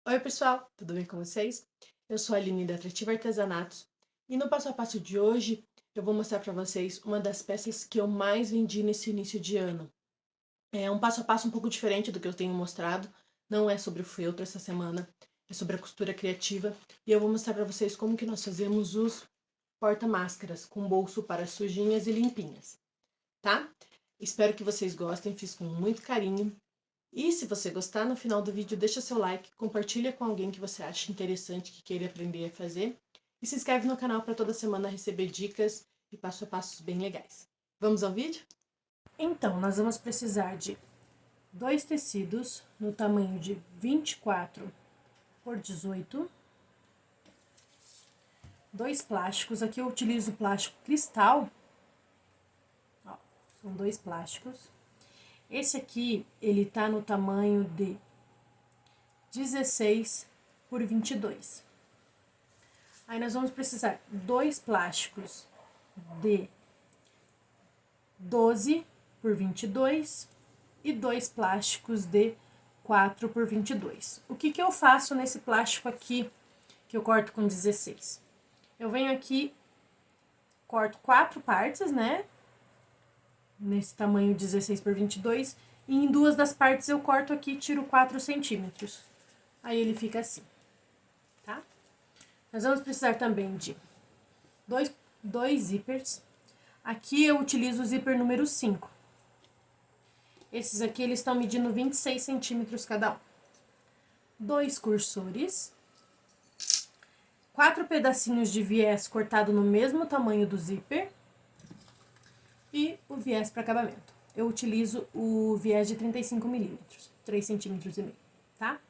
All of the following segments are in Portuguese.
Oi, pessoal, tudo bem com vocês? Eu sou a Aline da Atrativa Artesanatos e no passo a passo de hoje eu vou mostrar para vocês uma das peças que eu mais vendi nesse início de ano. É um passo a passo um pouco diferente do que eu tenho mostrado, não é sobre o feltro essa semana, é sobre a costura criativa e eu vou mostrar para vocês como que nós fazemos os porta-máscaras com bolso para sujinhas e limpinhas, tá? Espero que vocês gostem, fiz com muito carinho. E se você gostar, no final do vídeo deixa seu like, compartilha com alguém que você acha interessante, que queira aprender a fazer. E se inscreve no canal para toda semana receber dicas e passo a passos bem legais. Vamos ao vídeo? Então, nós vamos precisar de 2 tecidos no tamanho de 24 por 18. 2 plásticos, aqui eu utilizo plástico cristal. Ó, são 2 plásticos. Esse aqui, ele tá no tamanho de 16 por 22. Aí nós vamos precisar 2 plásticos de 12 por 22 e 2 plásticos de 4 por 22. O que eu faço nesse plástico aqui que eu corto com 16? Eu venho aqui, corto 4 partes, né? Nesse tamanho 16 por 22, e em 2 das partes eu corto aqui e tiro 4 centímetros. Aí ele fica assim, tá? Nós vamos precisar também de dois zíperes. Aqui eu utilizo o zíper número 5. Esses aqui, eles estão medindo 26 centímetros cada um. 2 cursores. 4 pedacinhos de viés cortado no mesmo tamanho do zíper. E o viés para acabamento. Eu utilizo o viés de 35 milímetros, 3 centímetros e meio, tá?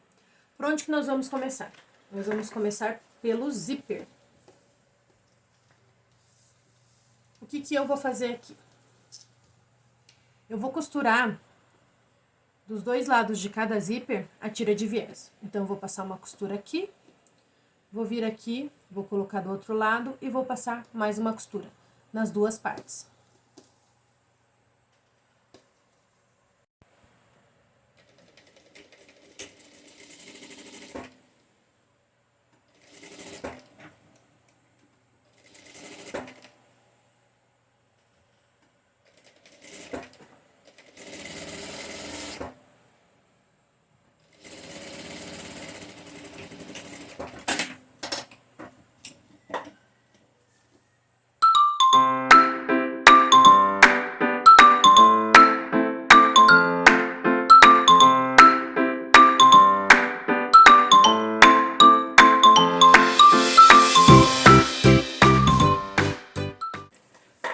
Por onde que nós vamos começar? Nós vamos começar pelo zíper. O que eu vou fazer aqui? Eu vou costurar dos 2 lados de cada zíper a tira de viés. Então, eu vou passar uma costura aqui, vou vir aqui, vou colocar do outro lado e vou passar mais uma costura nas 2 partes.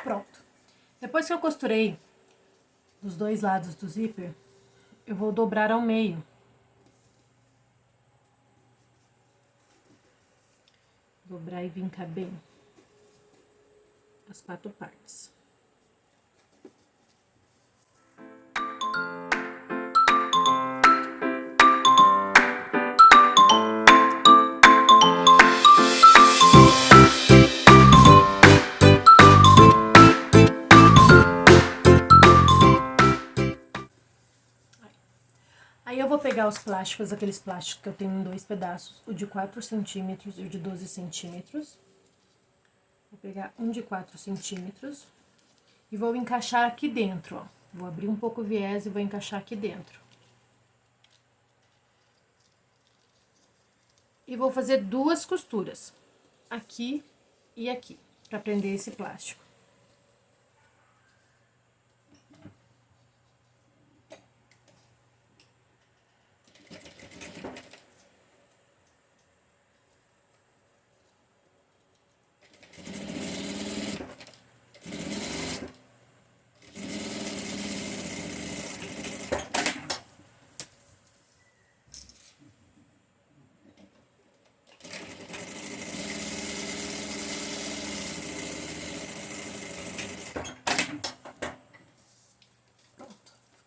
Pronto. Depois que eu costurei dos 2 lados do zíper, eu vou dobrar ao meio. Dobrar e vincar bem as 4 partes. Aí eu vou pegar os plásticos, aqueles plásticos que eu tenho em 2 pedaços, o de 4 centímetros e o de 12 centímetros. Vou pegar um de 4 centímetros e vou encaixar aqui dentro, ó. Vou abrir um pouco o viés e vou encaixar aqui dentro. E vou fazer 2 costuras, aqui e aqui, para prender esse plástico.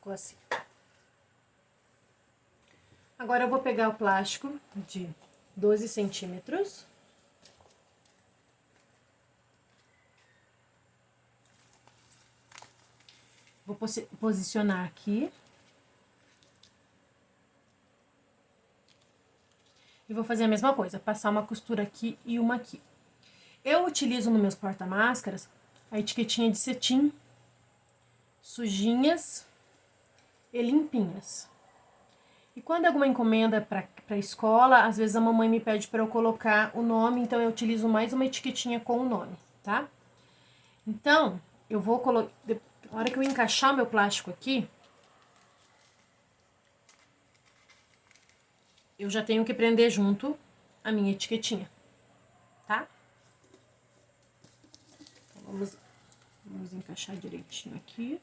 Ficou assim. Agora, eu vou pegar o plástico de 12 centímetros. Vou posicionar aqui. E vou fazer a mesma coisa, passar uma costura aqui e uma aqui. Eu utilizo nos meus porta-máscaras a etiquetinha de cetim, sujinhas e limpinhas. E quando é alguma encomenda para a escola, às vezes a mamãe me pede para eu colocar o nome, então eu utilizo mais uma etiquetinha com o nome, tá? Então, eu vou colocar... Na hora que eu encaixar meu plástico aqui, eu já tenho que prender junto a minha etiquetinha, tá? Então, vamos encaixar direitinho aqui.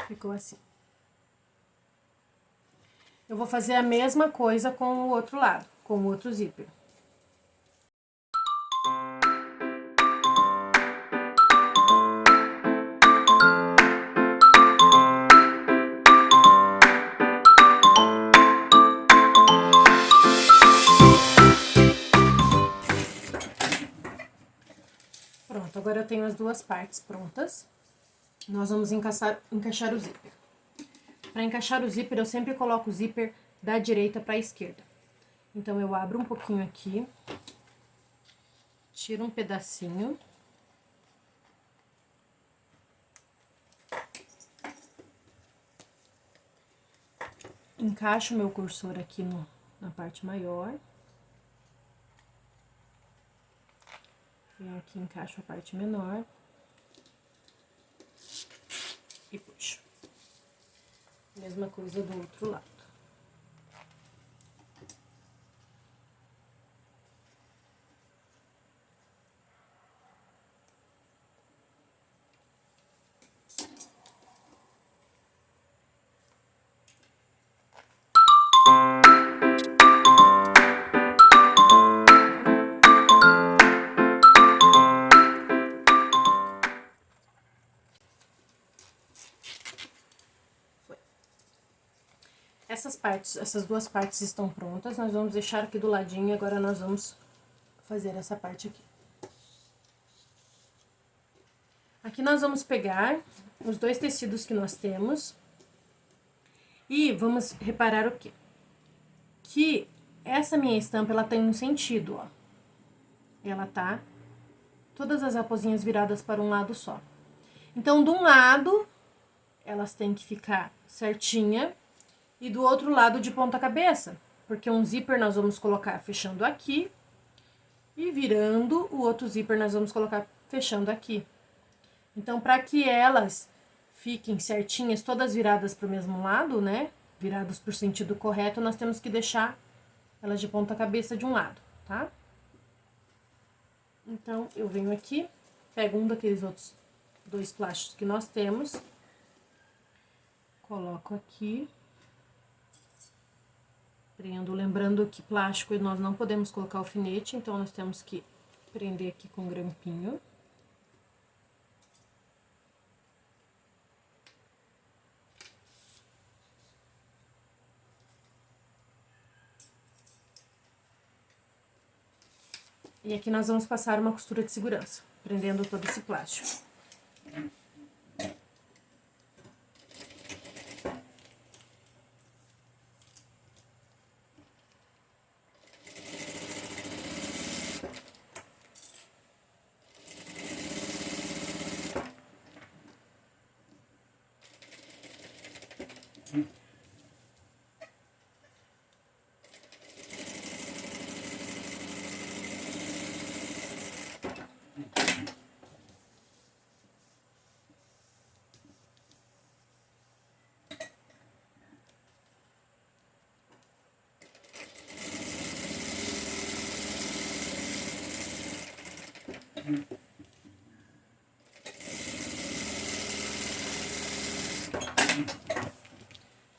Ficou assim. Eu vou fazer a mesma coisa com o outro lado, com o outro zíper. Pronto, agora eu tenho as duas partes prontas. Nós vamos encaixar o zíper. Para encaixar o zíper, eu sempre coloco o zíper da direita para a esquerda. Então, eu abro um pouquinho aqui, tiro um pedacinho. Encaixo meu cursor aqui na parte maior. Venho aqui, encaixo a parte menor. E puxo. Mesma coisa do outro lado. Essas duas partes estão prontas, nós vamos deixar aqui do ladinho e agora nós vamos fazer essa parte aqui. Aqui nós vamos pegar os dois tecidos que nós temos e vamos reparar o quê? Que essa minha estampa, ela tem um sentido, ó. Ela tá todas as raposinhas viradas para um lado só. Então, de um lado, elas têm que ficar certinha e do outro lado de ponta cabeça, porque um zíper nós vamos colocar fechando aqui e virando o outro zíper nós vamos colocar fechando aqui. Então, para que elas fiquem certinhas, todas viradas para o mesmo lado, né? Viradas por sentido correto, nós temos que deixar elas de ponta cabeça de um lado, tá? Então, eu venho aqui, pego um daqueles outros dois plásticos que nós temos, coloco aqui, prendo, lembrando que plástico nós não podemos colocar alfinete, então nós temos que prender aqui com grampinho. E aqui nós vamos passar uma costura de segurança, prendendo todo esse plástico.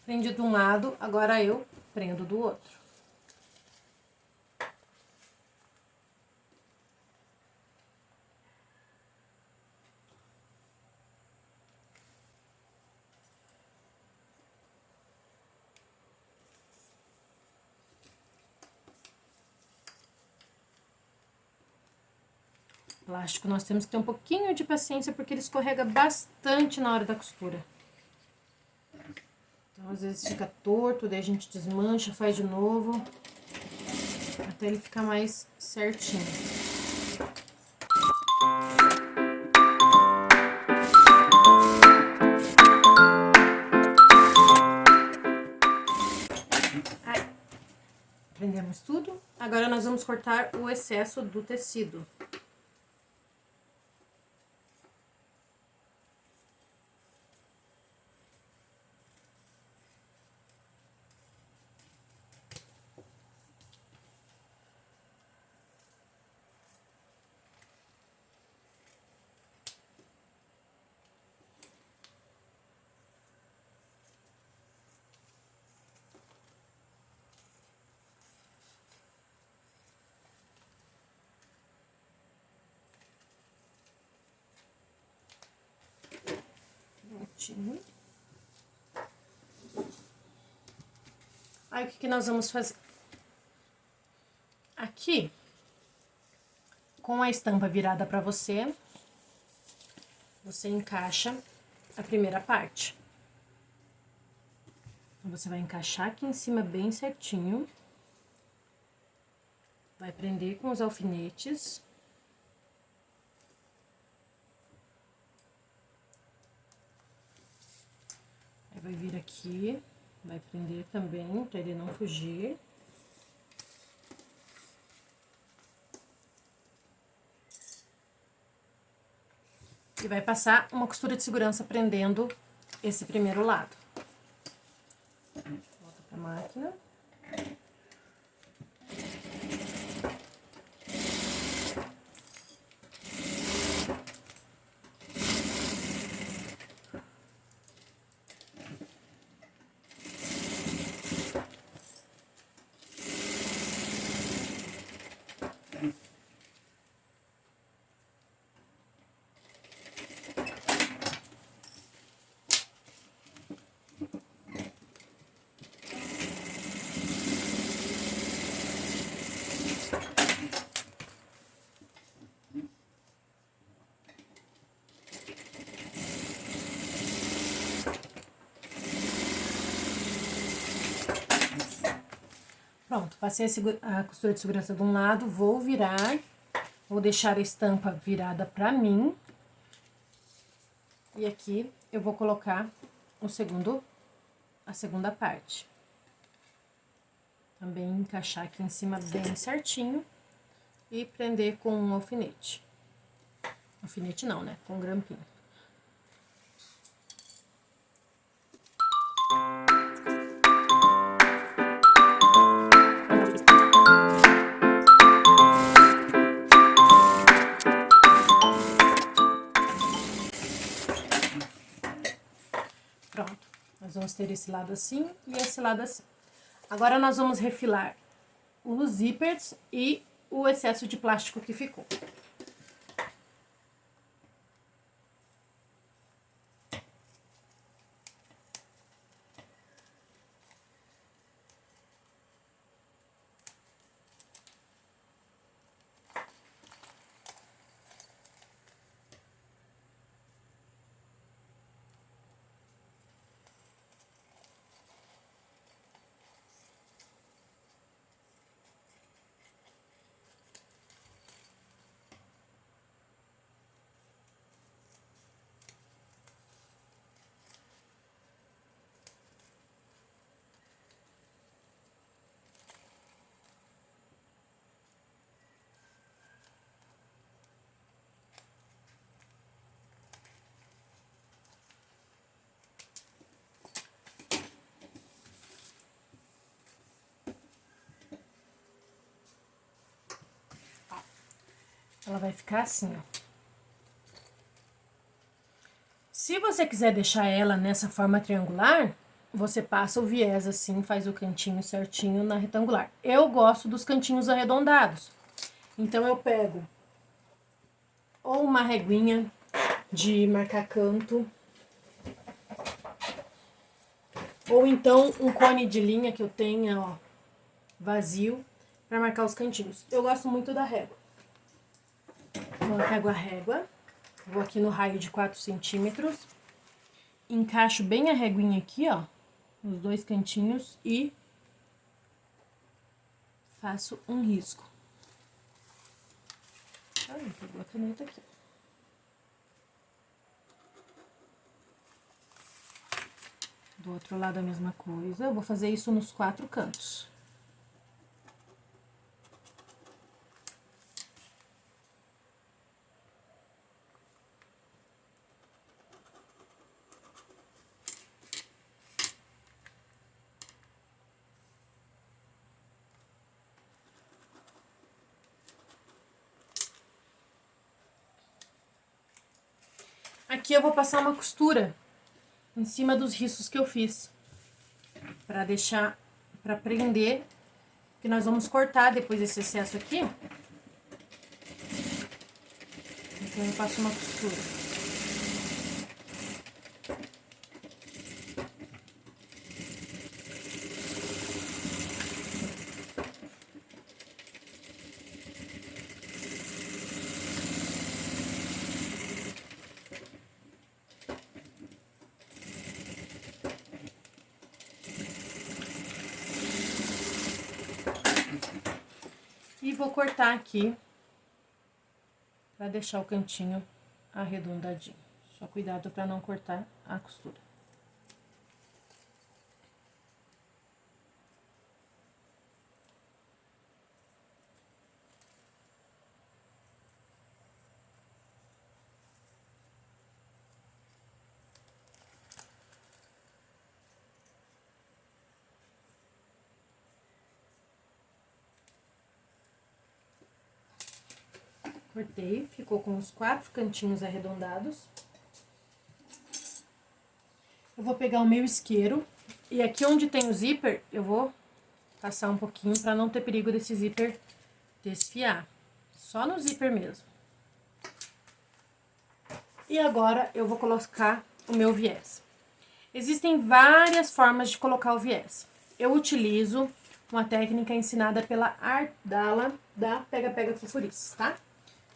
Prendi de um lado, agora eu prendo do outro. Plástico, nós temos que ter um pouquinho de paciência porque ele escorrega bastante na hora da costura. Então, às vezes fica torto, daí a gente desmancha, faz de novo, até ele ficar mais certinho. Aí, prendemos tudo. Agora nós vamos cortar o excesso do tecido. Aí, o que nós vamos fazer? Aqui, com a estampa virada pra você, você encaixa a primeira parte. Você vai encaixar aqui em cima bem certinho. Vai prender com os alfinetes. Aí vai vir aqui, vai prender também, pra ele não fugir. E vai passar uma costura de segurança prendendo esse primeiro lado. Volta pra máquina. Pronto, passei a costura de segurança de um lado, vou virar, vou deixar a estampa virada pra mim. E aqui eu vou colocar a segunda parte. Também encaixar aqui em cima bem certinho e prender com um alfinete. Alfinete não, né? Com um grampinho. Pronto, nós vamos ter esse lado assim e esse lado assim. Agora, nós vamos refilar os zíperes e o excesso de plástico que ficou. Ela vai ficar assim, ó. Se você quiser deixar ela nessa forma triangular, você passa o viés assim, faz o cantinho certinho na retangular. Eu gosto dos cantinhos arredondados. Então eu pego ou uma reguinha de marcar canto, ou então um cone de linha que eu tenha, ó, vazio, para marcar os cantinhos. Eu gosto muito da régua. Então eu pego a régua, vou aqui no raio de 4 centímetros, encaixo bem a reguinha aqui, ó, nos dois cantinhos e faço um risco. Ai, pegou a caneta aqui. Do outro lado a mesma coisa, eu vou fazer isso nos 4 cantos. Aqui eu vou passar uma costura em cima dos riscos que eu fiz, para deixar, para prender, que nós vamos cortar depois esse excesso aqui. Então eu passo uma costura. E vou cortar aqui para deixar o cantinho arredondadinho. Só cuidado para não cortar a costura. Cortei, ficou com os 4 cantinhos arredondados. Eu vou pegar o meu isqueiro e aqui onde tem o zíper, eu vou passar um pouquinho para não ter perigo desse zíper desfiar. Só no zíper mesmo. E agora eu vou colocar o meu viés. Existem várias formas de colocar o viés. Eu utilizo uma técnica ensinada pela Ardala da Pega Pega Fofurices, tá?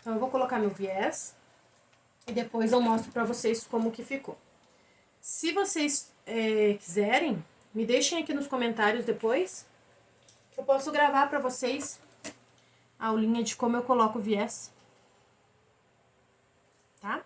Então, eu vou colocar meu viés e depois eu mostro pra vocês como que ficou. Se vocês quiserem, me deixem aqui nos comentários depois, que eu posso gravar pra vocês a aulinha de como eu coloco o viés, tá?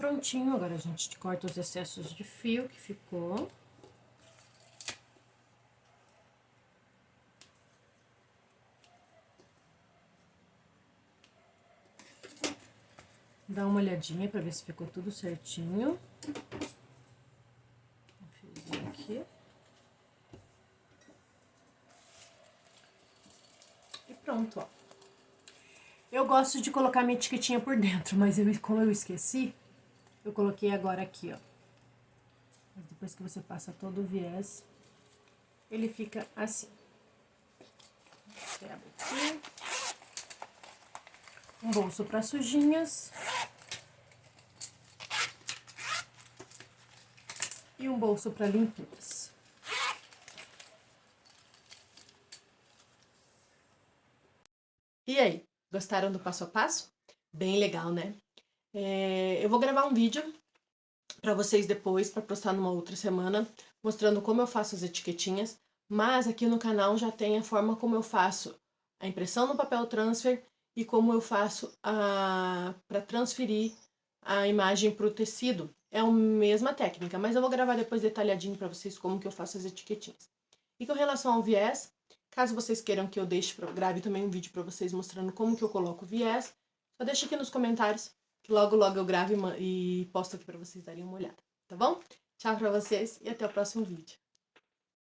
prontinho. Agora a gente corta os excessos de fio que ficou. Dá uma olhadinha pra ver se ficou tudo certinho. Um fiozinho aqui. E pronto, ó. Eu gosto de colocar minha etiquetinha por dentro, mas como eu esqueci, eu coloquei agora aqui, ó. Mas depois que você passa todo o viés, ele fica assim. Você abre aqui. Um bolso para sujinhas. E um bolso para limpinhas. E aí, gostaram do passo a passo? Bem legal, né? Eu vou gravar um vídeo para vocês depois, para postar numa outra semana, mostrando como eu faço as etiquetinhas, mas aqui no canal já tem a forma como eu faço a impressão no papel transfer e como eu faço para transferir a imagem para o tecido. É a mesma técnica, mas eu vou gravar depois detalhadinho para vocês como que eu faço as etiquetinhas. E com relação ao viés, caso vocês queiram que eu grave também um vídeo para vocês mostrando como que eu coloco o viés, só deixa aqui nos comentários, que logo eu gravo e posto aqui para vocês darem uma olhada, tá bom? Tchau para vocês e até o próximo vídeo.